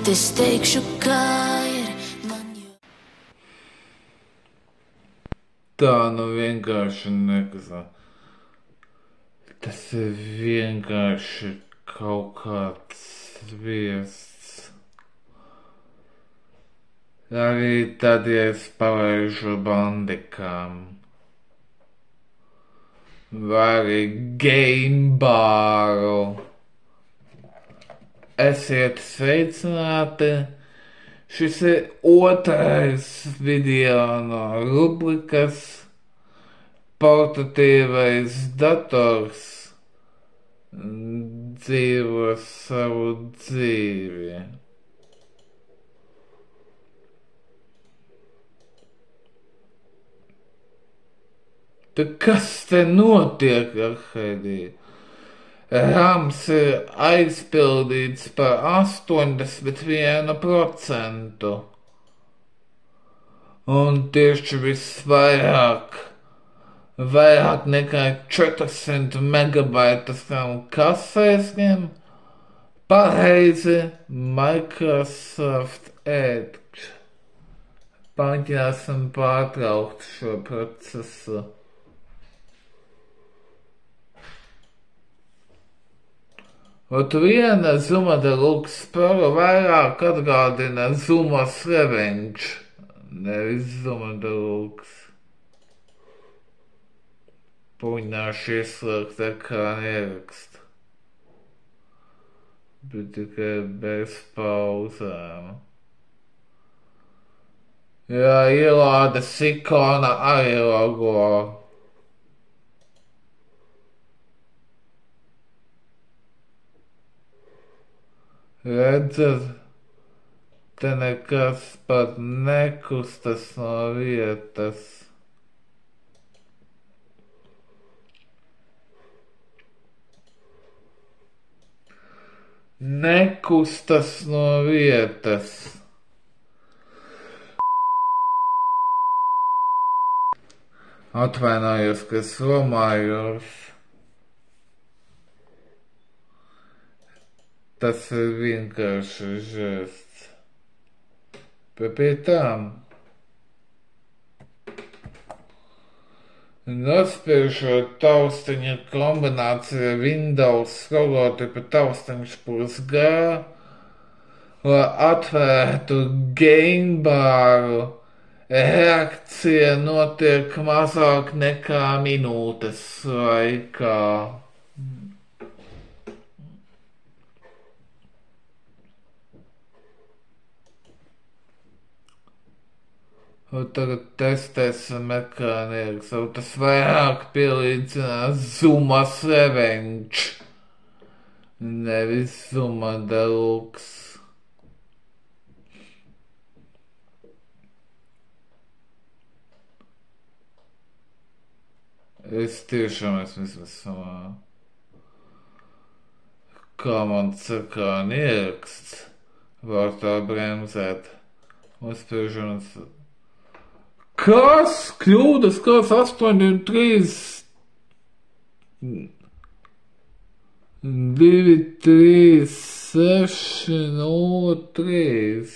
bet es teikšu, kā ir man jau. Tā nu vienkārši nekazā. Tas ir vienkārši kaut kāds sviests. Arī tad, ja es palaižu bandikām. Vai arī gamebāru. Esiet sveicināti. Šis ir otrais video no rubrikas Portatīvais dators dzīvo savu dzīvi. Tad kas te notiek, Arkaidī? Rams ir aizpildīts par 81%. Un tieši visvairāk, vairāk nekā 400 megabaitas RAM kas aizņem? Pareizi, Microsoft Edge. Pamēģināsim pārtraukt šo procesu. Ot viena Zuma Deluxe Pro vairāk atgādina Zumas Revenge, nevis Zuma Deluxe. Puņināšu ieslēgt ekrāna ierakstu, bet tikai bez pauzēm. Jā, ielādes ikona arī logo. Redzat, te nekas pat nekustas no vietas. Nekustas no vietas. Atvainojos, ka es romājos. Tas ir vienkārši žests. Bet pie tām nospiežot taustiņa kombinācija Windows logotipa taustiņš +G, lai atvērtu gamebāru, reakcija notiek mazāk nekā minūtes laikā. Un tagad testēsim ekrāna ierakstu. Tas vairāk pielīdzinās Zumas Revenge, nevis Zuma Deluxe. Es tiešām esmu izmisumā. Kā mans ekrāna ieraksts var tā bremzēt? Uzspiežams. Kas? Kļūdas, kas 83 2 3 6 0 3.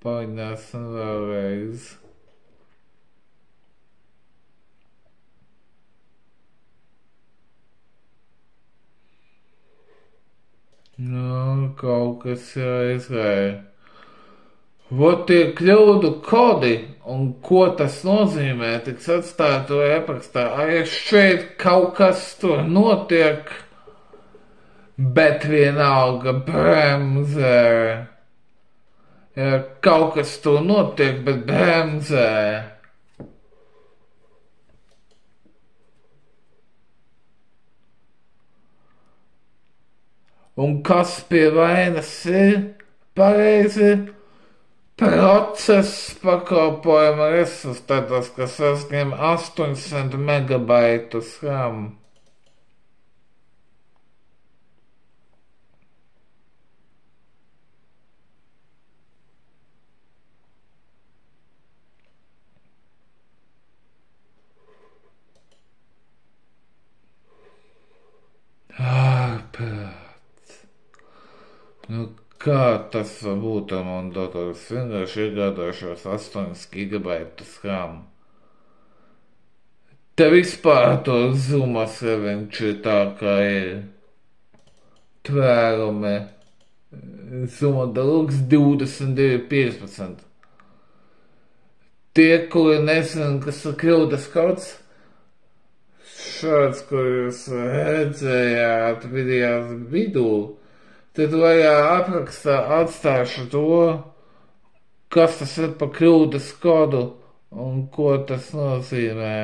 Pamēģināsim vēlreiz. Nu, kaut kas jāizgāja. Vot tie kļūdu kodi, un ko tas nozīmē, tiks atstāt to ieparakstā. Arī šeit kaut kas tur notiek, bet vienalga bremzē. Ja kaut kas tur notiek, bet bremzē. Un kas pie vainas ir? Pareizi. Process pakalpojuma resursus, tātad, kas sasņem 800 megabaitus RAM. Ārprāts. Kā tas var būt ar manu datoru? Es vienkārši iegādāšos 8 gigabaitus RAM. Te vispār to Zumas viņš ir tā kā ir tvērumi. Zuma Deluxe 22.15. Tie, kuri nezina, kas ir kļūdas kods, šāds, ko jūs redzējāt video vidū, tad vajā aprakstā atstāšu to, kas tas ir pa kļūdas kodu un ko tas nozīmē.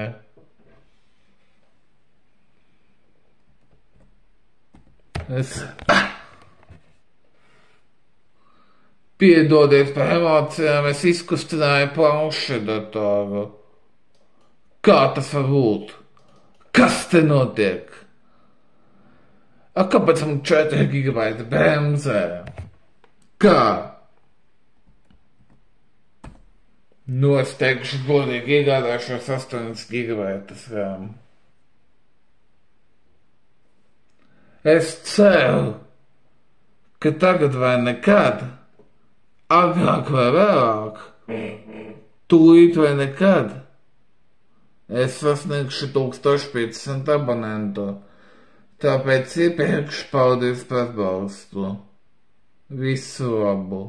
Piedodiet par emocijām, es izkustināju planšetdatoru. Kā tas var būt? Kas te notiek? Kāpēc man 4 gigabaiti bremzē? Kā? Nu, es teikšu godīgi iegādāšos 8 gigabaitus RAM. Es ceru, ka tagad vai nekad, agrāk vai vēlāk, tūlīt vai nekad, es sasniegšu 1500 abonentu. Tāpēc iepriekš paldies par atbalstu. Visu labu!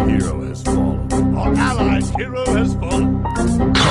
Hero has fallen. Our allies' hero has fallen.